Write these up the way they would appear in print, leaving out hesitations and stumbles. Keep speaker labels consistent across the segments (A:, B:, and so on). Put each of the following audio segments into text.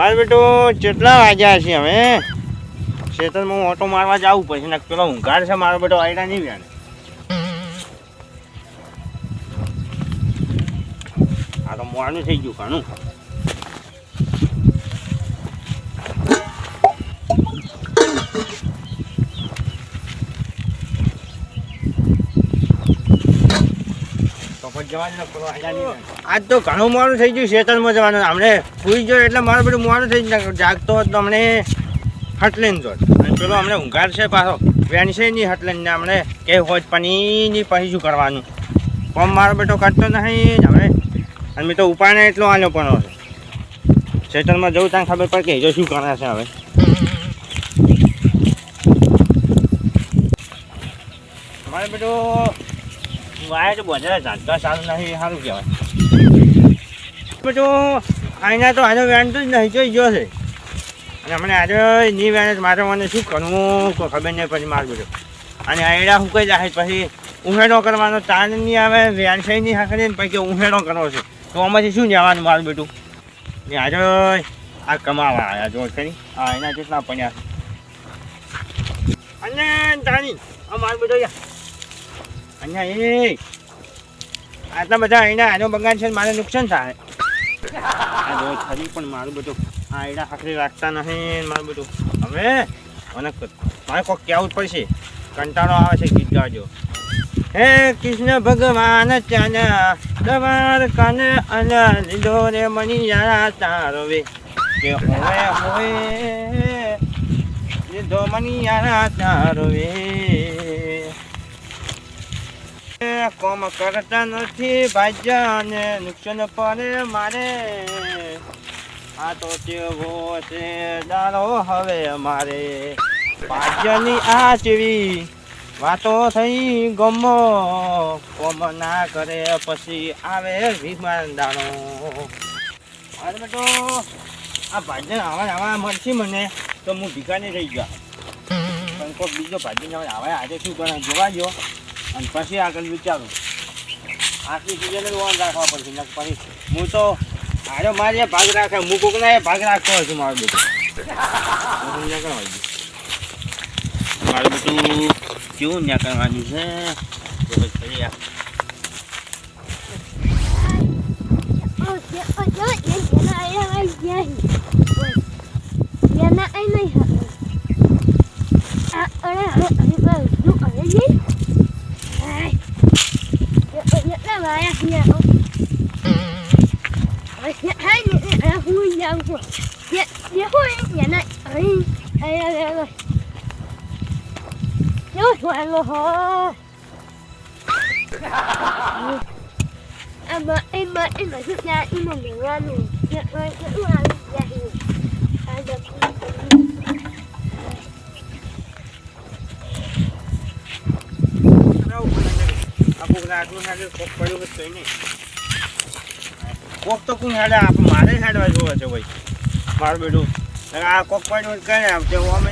A: મારે બેટું કેટલા વાગ્યા છે હવે ખેતરમાં ઓટો મારવા જવું પછી ને પેલો ઊંઘાડ છે મારો બેટો આઈડા નહીં વ્યાને આ તો મોડું થઈ ગયું ઘણું આજ તો ઘણું મોડું થઈ ગયું ખેતરમાં જવાનું હમણે સુઈ ગયો એટલે મારું બધું મોડું થઈ ગયું જાગતો હોત તો હમણે હટલેન જોત અને પેલો હમણે ઊંઘાડ છે પાછો વેન છે નહીં હટલેન ને હમણે કે હોજ પનીની પછી શું કરવાનું કોમ મારો બેટો કરતો નહીં હમણે અને મેં તો ઉપાય ને એટલો આલ્યો પણ ખેતરમાં જવું ત્યાં ખબર પડે કે જો શું કરે છે હવે મારે બેટો વાય તો બધા ઝાટકા સારું નહીં સારું કહેવાય બધું અહીંના તો આનો વેન તો જ નહીં જોઈ ગયો છે અને હમણાં આજે નહીં વેન મારે મને શું કરવું કોઈ ખબર નહીં પછી મારું બધું અને આયડા હું કઈ જાય પછી ઉહેડો કરવાનો તાન નહીં આવે વેન છે નહીં હાકડી ને પછી ઉહેડો કરવો છે તો આમાંથી શું જવાનું મારું બેટું ને આજે આ કમાવા આવ્યા જો ખરી હા એના કેટલા પડ્યા અને તાની આ મારું બેટો અહીંયા એ આટલા બધા આઈડા આનો બગાડ છે મારે નુકસાન થાય આ જો ખરી પણ મારું બધું આ આઈડા હાકરી રાખતા નહીં મારું બધું હવે મને મારે કોઈક કહેવું જ પડશે કંટાળો આવે છે ગીત ગાજો હે કૃષ્ણ ભગવાન ચાના દવાર કાને અને લીધો રે મની યારા તારો વે કે હોય હોય લીધો મની યારા તારો વે કોમ કરતા નથી ભાજ્યાને નુકસાન પડે મારે આ તો કેવો છે દાડો હવે મારે ભાજ્યની આ ચેવી વાતો થઈ ગમો કોમ ના કરે પછી આવે વિમાન દાડો અરે બેટો આ ભાજ્ય આવા મળશે મને તો હું ભીખાને રહી ગયા પણ કોઈ બીજો ભાજી આવે આજે શું કરે જોવા ગયો અને પછી આગળ વિચારું આટલી સિઝને લોન રાખવા પડશે ને પછી હું તો આરે મારે ભાગ રાખે હું કોકના ભાગ રાખતો હશું મારું બધું મારું બધું કેવું ન્યા કરવાનું છે કોક તો કોણ હેડે આપણે મારે હેડવા જોવે છે ભાઈ મારું બેટું આ કોક પડ્યું કરે આમ તે અમે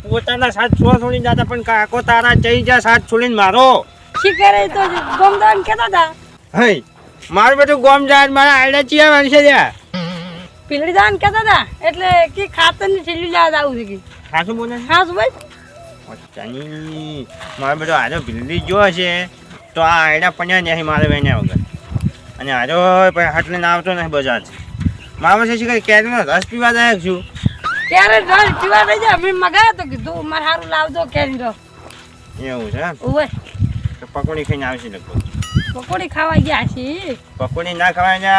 A: પોતાના સાથ છોડીને જતા પણ કાકો તારા ચઈ જા સાથ છોડીને મારો
B: કરે તો ગોમદાન કેતા હતા
A: હે મારું બેટું ગોમ જાય મારા આઈડા ચિયા માનશે ત્યાં
B: પીલડી દાન કેતા હતા એટલે કે ખાતર ની થેલી લેવા આવું છે કે
A: ખાસું બોલે
B: ખાસું ભાઈ
A: અચ્છાની મારો બેટો આજો ભીલડી જો છે તો આ આઈડા પણ્યા નહીં મારે વેણ્યા વગર અને આજો હાટલે ના આવતો નહીં બજાર મારા છે કે કેરીનો રસ પીવા જાય છું
B: ક્યારે રસ પીવા લઈ જા મેં મગાયો તો કીધું મારે સારું લાવજો કેરી રસ
A: એવું છે
B: ઓવે
A: પકોડી ખાઈને આવશે લગભગ
B: પકોડી ખાવા ગયા છે
A: પકોડી ના ખવાય ને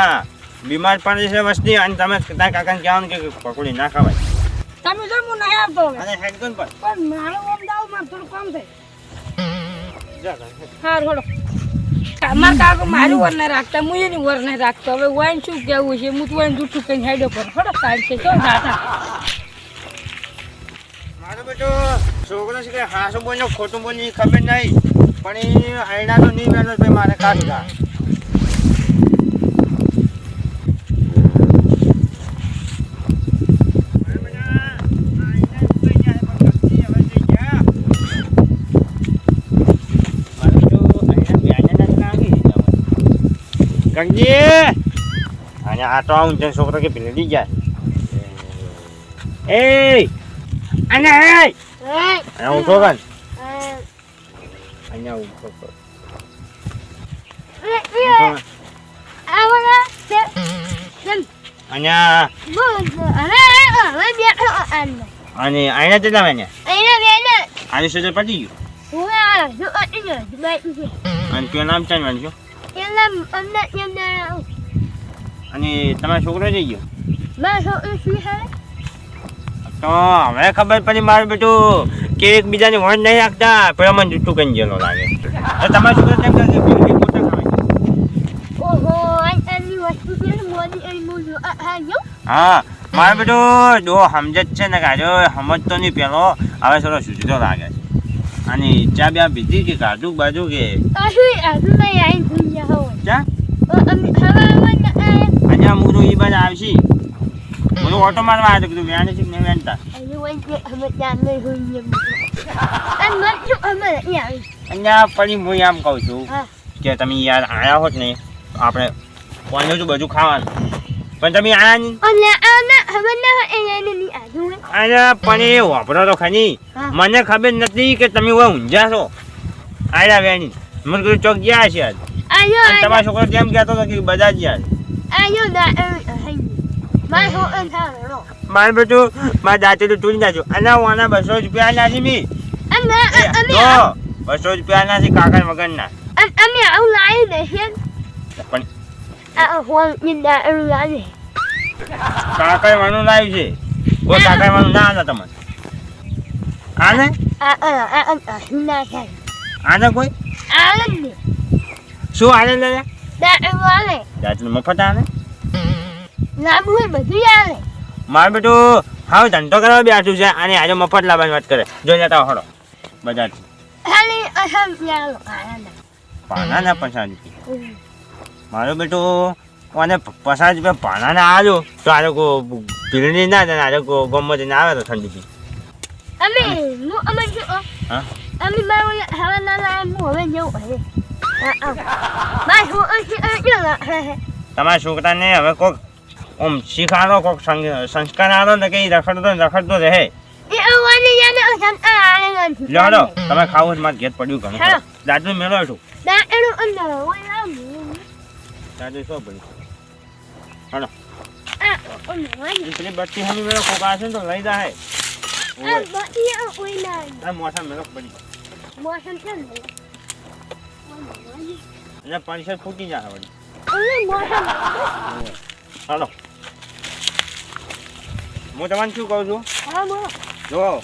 A: બીમાર પડે છે વસ્તી અને તમે તારા કાકાને કહેવાનું કે પકોડી ના ખવાય
B: તમે જો હું નહીં આવતો
A: અને હેડગન પર
B: પણ મારો ઓમ દાવ માં થોડું કામ થાય
A: જા
B: હા રોડો મારા કાકો મારું વર નહીં રાખતા હું એની વર નહીં રાખતો હવે વાઈન શું કેવું છે હું તો વાઈન જૂઠું કઈ હેડો પર થોડો સાઈડ છે તો દાદા
A: મારો બેટો છોકરો છે કે હાસું બોલ્યો ખોટું બોલી ખબર નહીં પણ એ આઈડા તો નહીં બેનો ભાઈ મારે કાઢી કંજી અને આ તો આવું છે છોકરો કે ભીલડી જાય એ અને એ અહીંયા ઉઠો કન અહીંયા ઉઠો કર અહીંયા અને અહીંયા કેટલા વાગ્યા આજે સજર પતી ગયું અને કયું નામ ચાલવાનું છો અને તમારો છોકરો જઈ ગયો તો હવે ખબર પડી મારું બેટું કે એકબીજાની વણ નહીં રાખતા પણ મને જૂઠું કઈ ગયેલો લાગે તો તમારા છોકરા કેમ કરશે હા મારું બેટું જો સમજ જ છે ને કાજો સમજતો નહીં પેલો હવે થોડો સૂચતો લાગે છે અને ચા બે પીધી કે કાજુ બાજુ કે ચા અહીંયા મૂકું એ બાજુ આવશે બધું ઓટો મારવા આવ્યો કીધું વ્યાને છે ને વેનતા અહીંયા પડી હું આમ કહું છું કે તમે યાર આયા હોત ને આપણે કોને તો બધું ખાવાનું પણ તમે આયા નહીં પણ એ વાપરો તો ખરી મને ખબર નથી કે તમે ઊંઝા છો આયા વેની મને કીધું ચોક ગયા છે આજ તમારા છોકરો કેમ કહેતો હતો કે બધા જ યાર મારે બેટું મારા દાંતે તો તૂટી નાખ્યો અને હું આના 200 રૂપિયા નાખી મી 200 રૂપિયા નાખી કાકા વગરના કાકા વાનું લાવ્યું છે કોઈ કાકા વાનું ના આના તમને આને કોઈ શું આને લે દાંતનું મફત આને મારે બેટું હા ધંધો કરવા બેઠું છે અને આજે મફત લાવવાની વાત કરે જોઈ લેતા હળો બજારથી પાના ના 50 રૂપિયા મારું બેટું અને 50 રૂપિયા પાના ના આવ્યો તો આજે ભીલડી ના જાય આજે ગમત ને આવે તો ઠંડી તમારા છોકરાને હવે કોક ઓમ શીખાડો કોક સંસ્કાર આલો ને કઈ રખડતો રહે લડો તમે ખાવું મારે ઘેર પડ્યું ઘણું દાદુ મેળો છું દાદુ શું પડ્યું હલો પેલી બત્તી હમી મેળો કોક આવશે ને તો લઈ જાય મોસમ મેળો પડી એટલે પરિષદ ફૂટી જાય વળી હાલો હું તમને શું કહું છું જો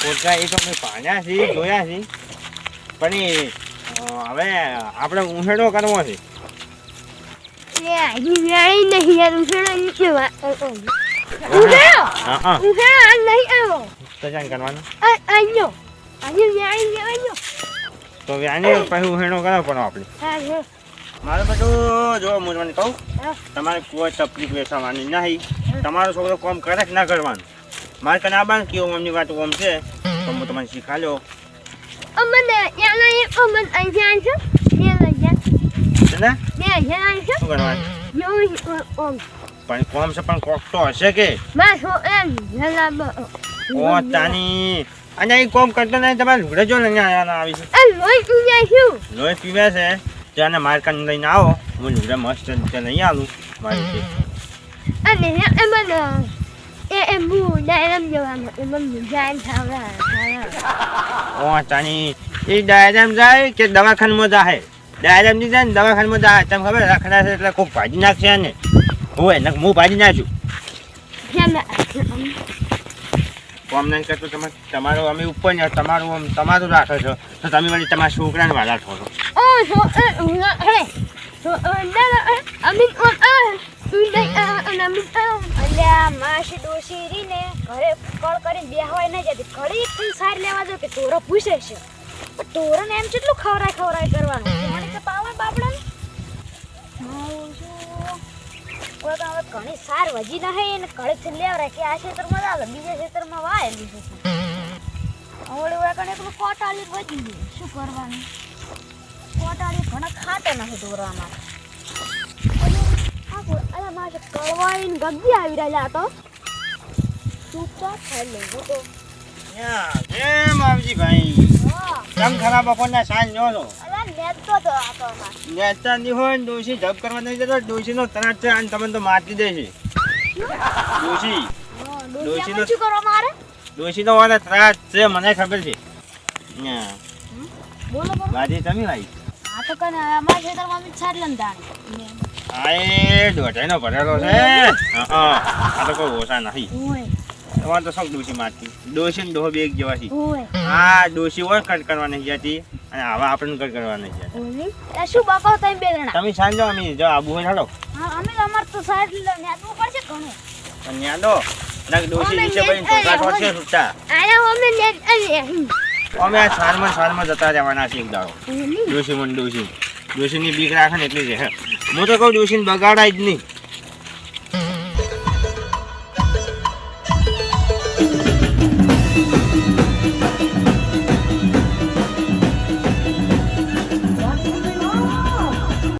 A: પોતા એ તો મેં પાડ્યા છે જોયા છે પણ હવે આપણે ઉંહેડો કરવો છે કરવાનો તો વ્યાને પછી ઉંહેડો કરવો પડો આપણે મારે બધું જો હું તમને કહું તમારે કોઈ તકલીફ વેચવાની નહીં તમારો છોકરો કામ કરે કે ના કરવાનું મારે કને આવવાનું કેવું અમની વાત કોમ છે તો હું તમને શીખાડ્યો શું કરવાનું પણ કોમ છે પણ કોક તો હશે કે ઓ તાની અને એ કોમ કરતો નહીં તમારે લુગડે જો લઈને આવી છે લોહી પીવે છે ત્યાં માર્કેટ લઈને આવો હું લુગડા મસ્ત રીતે નહીં આવું મારી ઓ તાની એ ડાયરામ જાય કે દવાખાનામાં જાય ડાયરામ ની જાય ને દવાખાનામાં જાય તમને ખબર રાખડા છે એટલે કોઈ ભાજી નાખશે ને હોય ને હું ભાજી નાખું કોમ નહીં કરતો તમારું અમે ઉપર ને તમારું રાખો છો તો તમે વળી તમારા છોકરાને વાલા છો
C: માસી ડોસી રીને ઘરે કળ કરીને બેહવાય ન જતી ઘડી એક સાર લેવા દો કે તોરો પૂછે છે પણ તોરને એમ કેટલું ખવરાય કરવાનું મને તો પાવા બાપડા ને કોઈ તો હવે ઘણી સાર વજી ના હે ને ઘરેથી લેવરાય કે આ ખેતરમાં આવે બીજા ખેતરમાં વાયેલું છે ઓળે ઓળે કણે એકલું કોટાલી વજી ગયું શું કરવાનું કંટાળી ઘણા ખાતા નથી ઢોરામાં. અરે મારે કળવાઈને ગગી આવી રહ્યા તો ચૂપચાપ ખાઈ લેવું તો.
A: કેમ આવજી ભાઈ
C: હા
A: કેમ ખરાબ બપોરના સાંજ જો છો
C: અરે નેતો તો આ તો અમાર.
A: નેતા ની હોય ને ડોશી ધબ કરવા નહીં જતો ડોશીનો ત્રાસ છે અને તમને તો મારી દે છે ડોશી
C: હા,
A: ડોશીનો-
C: ડોશીયામાં શું કરવા મારે?
A: ડોશીનો વાળા ત્રાસ છે મને ખબર છે ન્યા.
C: બોલો બોલો.
A: બાજી તમે ભાઈ
C: આ તો કને અમારા ખેતરમાં અમે છાડ લઈને દાણી.
A: આ એ દોઢાઈનો ભરેલો છે આ તો કોઈ ઓછા નથી
C: ઓય
A: તમારે તો શું ડોશી મારતી ડોશી ને ડોહો બે એક જેવા છે
C: ઓય
A: આ ડોશી હોય કટ કરવા નહીં જતી અને હવે આપણે કટ કરવા નહીં જતા
C: ઓય. શું બકો તમે બે જણા?
A: તમે સાંજો અમે જો આબુ હોય ચાલો
C: હા અમે તો અમાર તો સાઈડ નેતવું પડશે ઘણું.
A: પણ ન્યાદો ના ડોશી નીચે પડીને ટોકા ઠોકશે છૂટા
C: આયા અમે નેત
A: અમે આ સાલમાં જતા રહેવાના છે એક દાડો ડોશીની બીક રાખે ને એટલી છે હું તો કહું ડોશીને બગાડાય જ નહીં